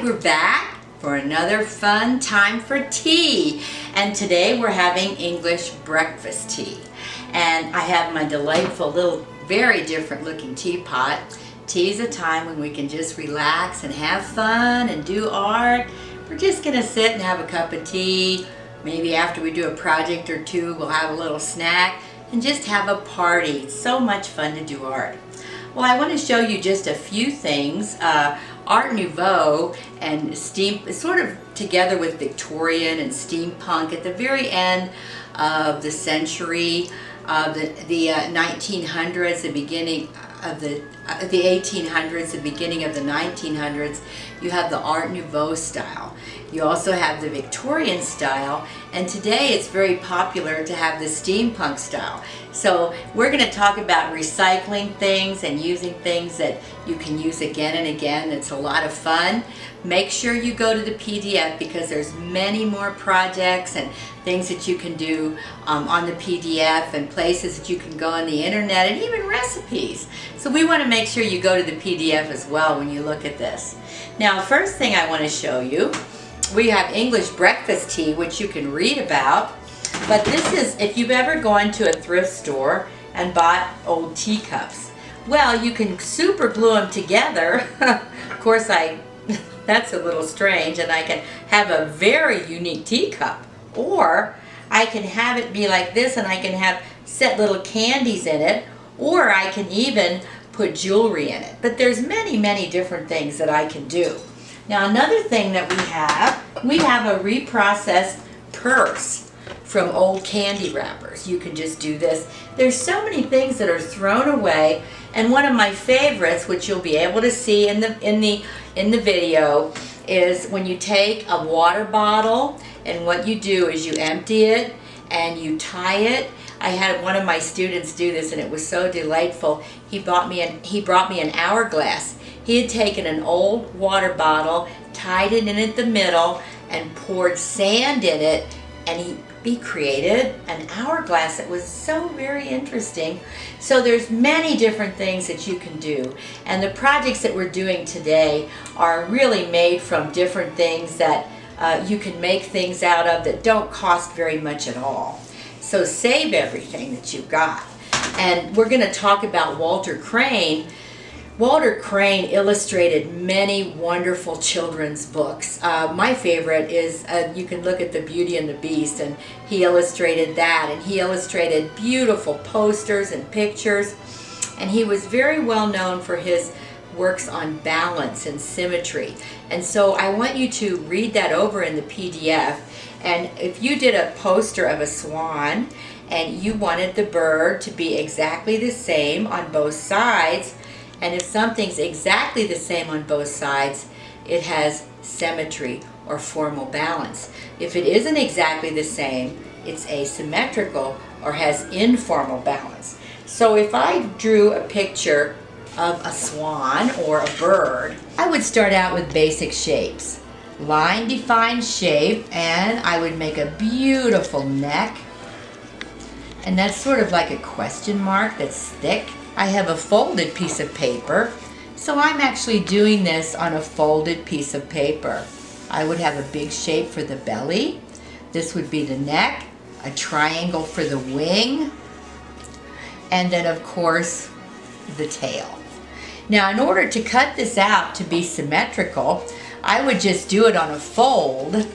Hi, we're back for another fun time for tea. And today we're having English breakfast tea. And I have my delightful little, very different looking teapot. Tea is a time when we can just relax and have fun and do art. We're just gonna sit and have a cup of tea. Maybe after we do a project or two, we'll have a little snack and just have a party. It's so much fun to do art. Well, I want to show you just a few things. Art Nouveau and sort of together with Victorian and Steampunk at the very end of the century, the 1900s, the beginning of the 1800s, the beginning of the 1900s. You have the Art Nouveau style. You also have the Victorian style, and today it's very popular to have the steampunk style. So we're going to talk about recycling things and using things that you can use again and again. It's a lot of fun. Make sure you go to the PDF because there's many more projects and things that you can do on the PDF and places that you can go on the internet and even recipes. So we want to make sure you go to the PDF as well when you look at this. Now, first thing I want to show you, we have English breakfast tea, which you can read about. But this is, if you've ever gone to a thrift store and bought old teacups, well, you can super glue them together. Of course, that's a little strange, and I can have a very unique teacup. Or I can have it be like this, and I can have set little candies in it, or I can even put jewelry in it. But there's many, many different things that I can do. Now, another thing that we have a reprocessed purse from old candy wrappers. You can just do this. There's so many things that are thrown away, and one of my favorites, which you'll be able to see in the video, is when you take a water bottle, and what you do is you empty it and you tie it. I had one of my students do this, and it was so delightful. He brought me an hourglass. He had taken an old water bottle, tied it in at the middle, and poured sand in it, and he created an hourglass. It was so very interesting. So there's many different things that you can do, and the projects that we're doing today are really made from different things that you can make things out of that don't cost very much at all. So save everything that you've got. And we're going to talk about Walter Crane. Walter Crane illustrated many wonderful children's books. My favorite is, you can look at The Beauty and the Beast, and he illustrated that, and he illustrated beautiful posters and pictures, and he was very well known for his works on balance and symmetry. And so I want you to read that over in the PDF, and if you did a poster of a swan and you wanted the bird to be exactly the same on both sides, and if something's exactly the same on both sides, it has symmetry or formal balance. If it isn't exactly the same, it's asymmetrical or has informal balance. So if I drew a picture of a swan or a bird, I would start out with basic shapes. Line defined shape, and I would make a beautiful neck. And that's sort of like a question mark that's thick. I have a folded piece of paper, so I'm actually doing this on a folded piece of paper. I would have a big shape for the belly. This would be the neck, a triangle for the wing, and then of course the tail. Now, in order to cut this out to be symmetrical, I would just do it on a fold,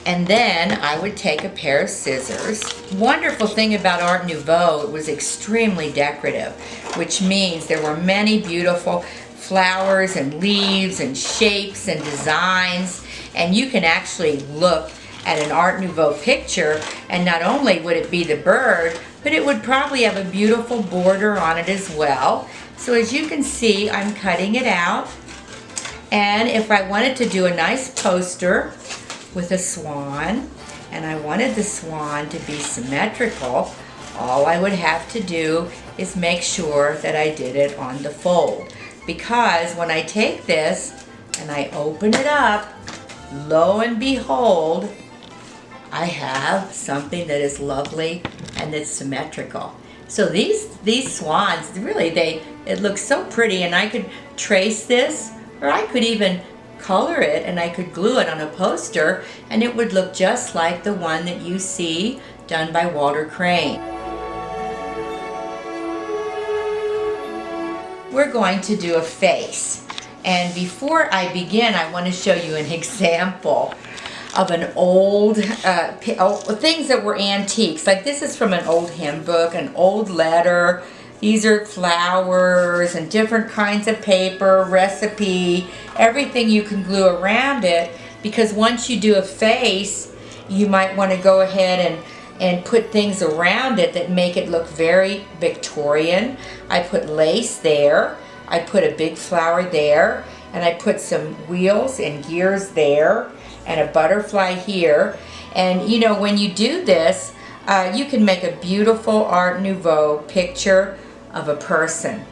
and then I would take a pair of scissors. Wonderful thing about Art Nouveau, it was extremely decorative, which means there were many beautiful flowers and leaves and shapes and designs, and you can actually look at an Art Nouveau picture, and not only would it be the bird, but it would probably have a beautiful border on it as well. So as you can see, I'm cutting it out, and if I wanted to do a nice poster with a swan, and I wanted the swan to be symmetrical, all I would have to do is make sure that I did it on the fold. Because when I take this and I open it up, lo and behold, I have something that is lovely and that's symmetrical. So these swans, really, it looks so pretty, and I could trace this, or I could even color it and I could glue it on a poster and it would look just like the one that you see done by Walter Crane. We're going to do a face. And before I begin, I want to show you an example of an old, things that were antiques. Like this is from an old hymn book, an old letter. These are flowers and different kinds of paper, recipe, everything you can glue around it, because once you do a face, you might want to go ahead and put things around it that make it look very Victorian. I put lace there, I put a big flower there, and I put some wheels and gears there, and a butterfly here. And you know, when you do this, you can make a beautiful Art Nouveau picture of a person.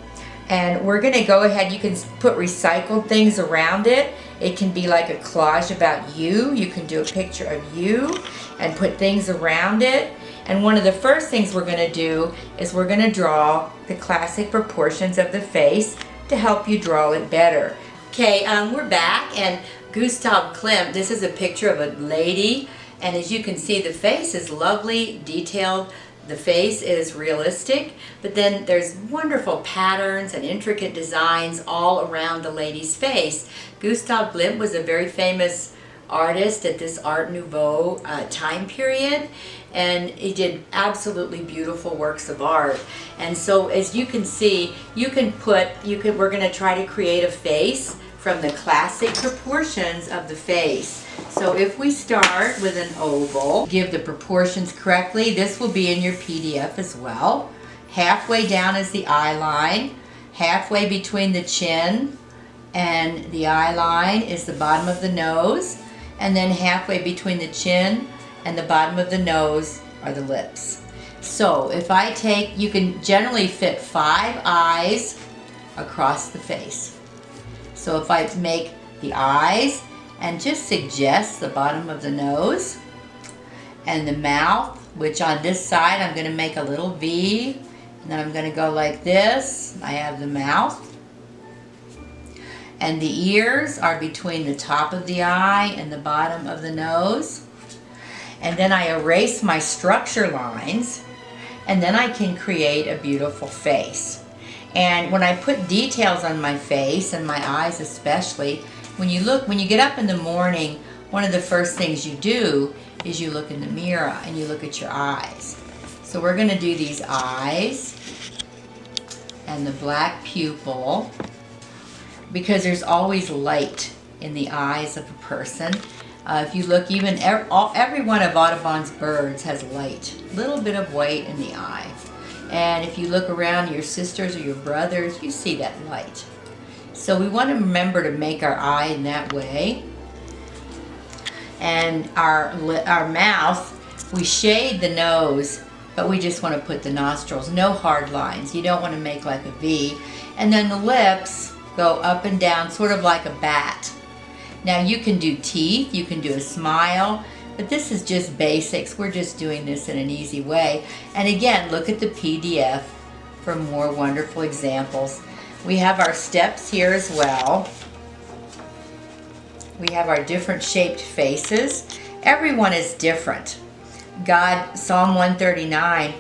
And we're going to go ahead, you can put recycled things around it. It can be like a collage about you. You can do a picture of you and put things around it. And one of the first things we're going to do is we're going to draw the classic proportions of the face to help you draw it better. Okay, we're back, and Gustav Klimt, this is a picture of a lady, and as you can see, the face is lovely, detailed. The face is realistic, but then there's wonderful patterns and intricate designs all around the lady's face. Gustav Klimt was a very famous artist at this Art Nouveau time period, and he did absolutely beautiful works of art. And so as you can see, we're going to try to create a face from the classic proportions of the face. So if we start with an oval, give the proportions correctly. This will be in your PDF as well. Halfway down is the eye line. Halfway between the chin and the eye line is the bottom of the nose. And then halfway between the chin and the bottom of the nose are the lips. So if I take, you can generally fit 5 eyes across the face. So if I make the eyes and just suggest the bottom of the nose and the mouth, which on this side I'm going to make a little V, and then I'm going to go like this. I have the mouth. And the ears are between the top of the eye and the bottom of the nose. And then I erase my structure lines, and then I can create a beautiful face. And when I put details on my face, and my eyes especially, when you get up in the morning, one of the first things you do is you look in the mirror and you look at your eyes. So we're going to do these eyes and the black pupil, because there's always light in the eyes of a person. If you look, even every one of Audubon's birds has light, a little bit of white in the eye. And if you look around your sisters or your brothers, you see that light. So we want to remember to make our eye in that way. And our mouth, we shade the nose, but we just want to put the nostrils, no hard lines. You don't want to make like a V. And then the lips go up and down, sort of like a bat. Now you can do teeth, you can do a smile, but this is just basics. We're just doing this in an easy way. And again, look at the PDF for more wonderful examples. We have our steps here as well. We have our different shaped faces. Everyone is different. God, Psalm 139,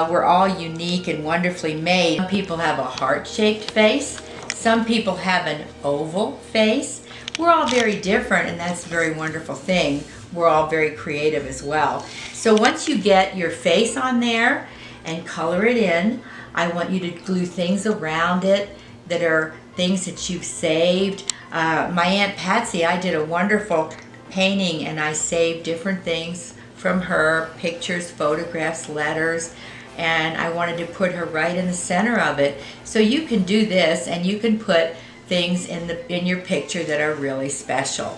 we're all unique and wonderfully made. Some people have a heart-shaped face. Some people have an oval face. We're all very different, and that's a very wonderful thing. We're all very creative as well. So once you get your face on there and color it in, I want you to glue things around it that are things that you've saved. My Aunt Patsy, I did a wonderful painting and I saved different things from her, pictures, photographs, letters, and I wanted to put her right in the center of it. So you can do this and you can put things in your picture that are really special.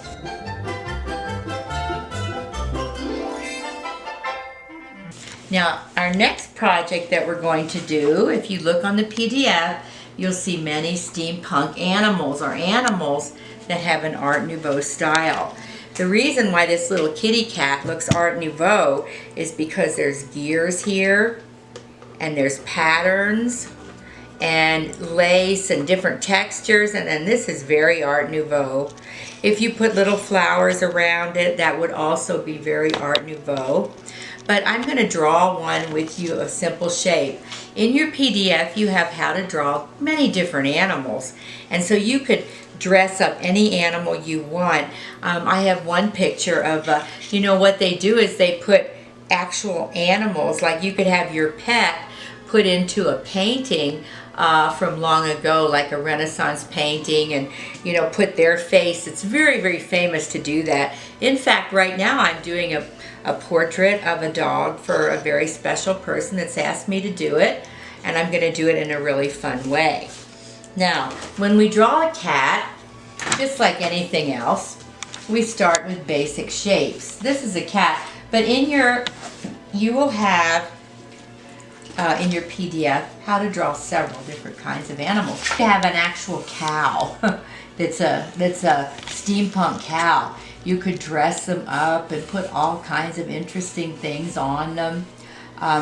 Now, our next project that we're going to do, if you look on the PDF, you'll see many steampunk animals, or animals that have an Art Nouveau style. The reason why this little kitty cat looks Art Nouveau is because there's gears here, and there's patterns, and lace and different textures, and then this is very Art Nouveau. If you put little flowers around it, that would also be very Art Nouveau. But I'm going to draw one with you of simple shape. In your PDF, you have how to draw many different animals, and so you could dress up any animal you want. I have one picture of, you know, what they do is they put actual animals, like you could have your pet put into a painting from long ago, like a Renaissance painting, and, you know, put their face. It's very, very famous to do that. In fact, right now I'm doing a portrait of a dog for a very special person that's asked me to do it, and I'm going to do it in a really fun way. Now, when we draw a cat, just like anything else, we start with basic shapes. This is a cat, but you will have in your PDF how to draw several different kinds of animals. You have an actual cow that's a steampunk cow. You could dress them up and put all kinds of interesting things on them.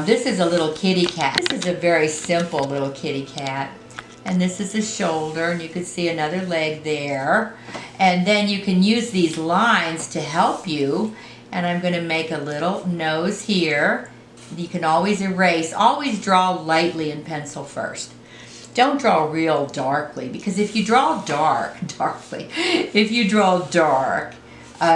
This is a little kitty cat. This is a very simple little kitty cat. And this is a shoulder, and you can see another leg there. And then you can use these lines to help you. And I'm going to make a little nose here. You can always erase. Always draw lightly in pencil first. Don't draw real darkly, because if you draw if you draw dark,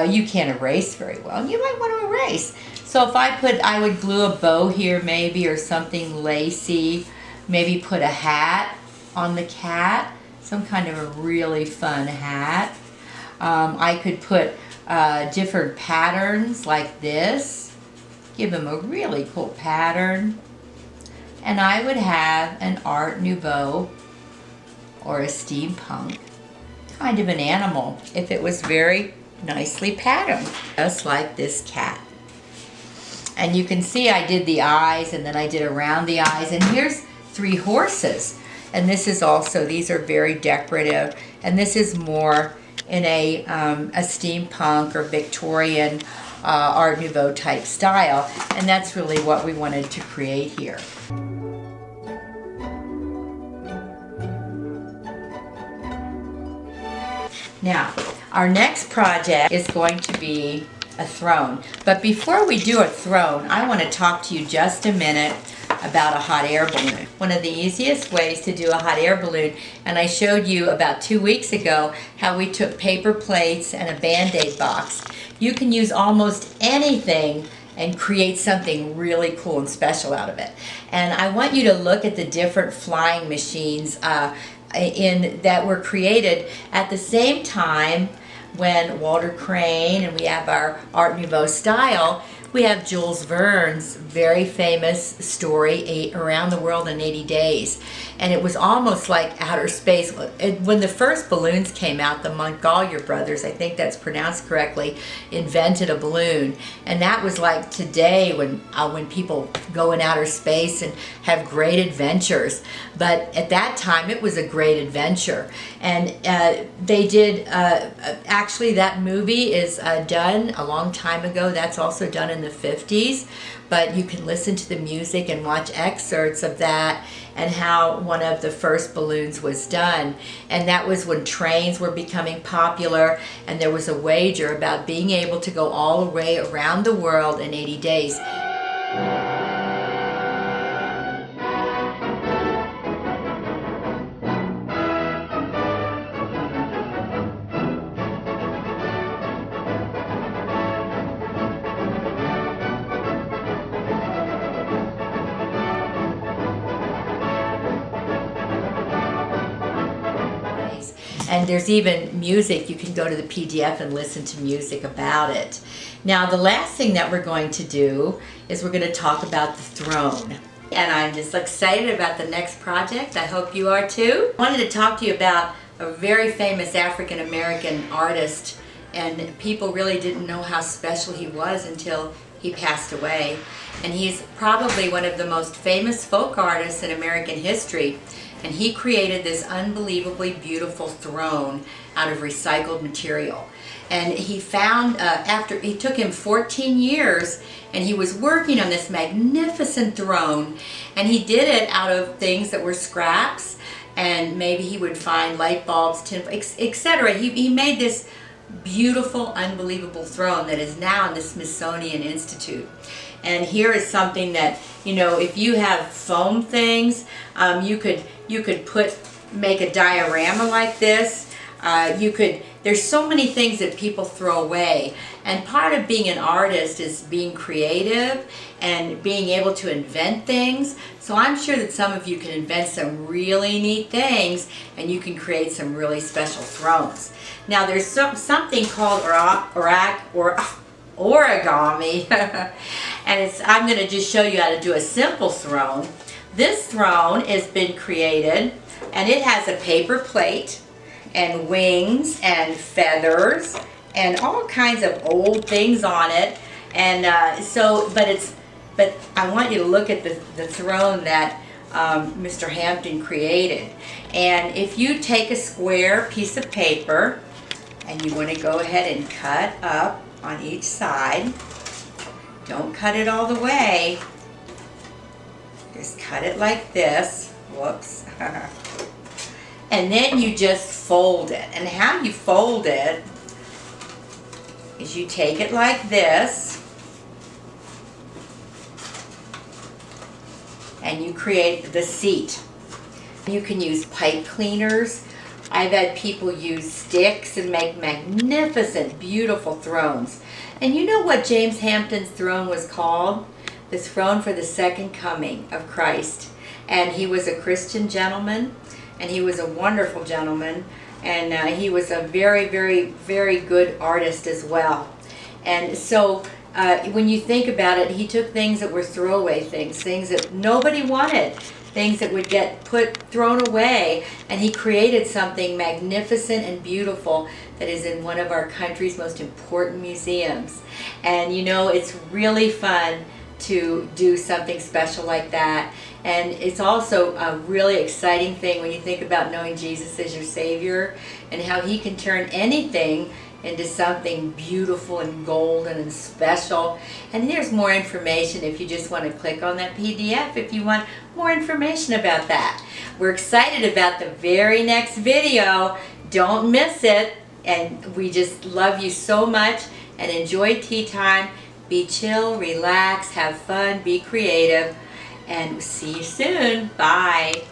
you can't erase very well. You might want to erase. So if I would glue a bow here maybe, or something lacy. Maybe put a hat on the cat, some kind of a really fun hat. I could put different patterns like this, give him a really cool pattern, and I would have an Art Nouveau or a steampunk kind of an animal if it was very nicely patterned, just like this cat. And you can see I did the eyes, and then I did around the eyes, and here's 3 horses. And this is also, these are very decorative, and this is more in a steampunk or Victorian Art Nouveau type style, and that's really what we wanted to create here. Now, our next project is going to be a throne. But before we do a throne, I want to talk to you just a minute about a hot air balloon. One of the easiest ways to do a hot air balloon, and I showed you about 2 weeks ago how we took paper plates and a Band-Aid box. You can use almost anything and create something really cool and special out of it. And I want you to look at the different flying machines that were created at the same time when Walter Crane, and we have our Art Nouveau style, we have Jules Verne's very famous story, Around the World in 80 Days. And it was almost like outer space. When the first balloons came out, the Montgolfier brothers, I think that's pronounced correctly, invented a balloon. And that was like today when people go in outer space and have great adventures. But at that time, it was a great adventure. And they did, actually that movie is done a long time ago. That's also done in the 50s. But you can listen to the music and watch excerpts of that and how one of the first balloons was done. And that was when trains were becoming popular, and there was a wager about being able to go all the way around the world in 80 days. And there's even music. You can go to the PDF and listen to music about it. Now, the last thing that we're going to do is we're going to talk about the throne. And I'm just excited about the next project. I hope you are too. I wanted to talk to you about a very famous African-American artist, and people really didn't know how special he was until he passed away. And he's probably one of the most famous folk artists in American history. and he created this unbelievably beautiful throne out of recycled material. And he found, after it took him 14 years, and he was working on this magnificent throne, and he did it out of things that were scraps, and maybe he would find light bulbs, tin, etc. He made this beautiful, unbelievable throne that is now in the Smithsonian Institute. And here is something that, you know, if you have foam things, you could make a diorama like this. There's so many things that people throw away, and part of being an artist is being creative and being able to invent things. So I'm sure that some of you can invent some really neat things, and you can create some really special thrones. Now there's something called origami, and I'm going to just show you how to do a simple throne. This throne has been created, and it has a paper plate and wings and feathers and all kinds of old things on it. And but I want you to look at the throne that Mr. Hampton created. And if you take a square piece of paper and you want to go ahead and cut up on each side, don't cut it all the way, just cut it like this. Whoops. And then you just fold it. And how you fold it is you take it like this, and you create the seat. You can use pipe cleaners. I've had people use sticks and make magnificent, beautiful thrones. And you know what James Hampton's throne was called? The throne for the second coming of Christ. And he was a Christian gentleman, and he was a wonderful gentleman, and he was a very, very, very good artist as well. And so when you think about it, he took things that were throwaway things that nobody wanted, things that would get thrown away, and he created something magnificent and beautiful that is in one of our country's most important museums. And you know, it's really fun to do something special like that. And it's also a really exciting thing when you think about knowing Jesus as your Savior and how he can turn anything into something beautiful and golden and special. And there's more information if you just want to click on that PDF if you want more information about that. We're excited about the very next video. Don't miss it. And we just love you so much, and enjoy tea time. Be chill, relax, have fun, be creative, and see you soon. Bye.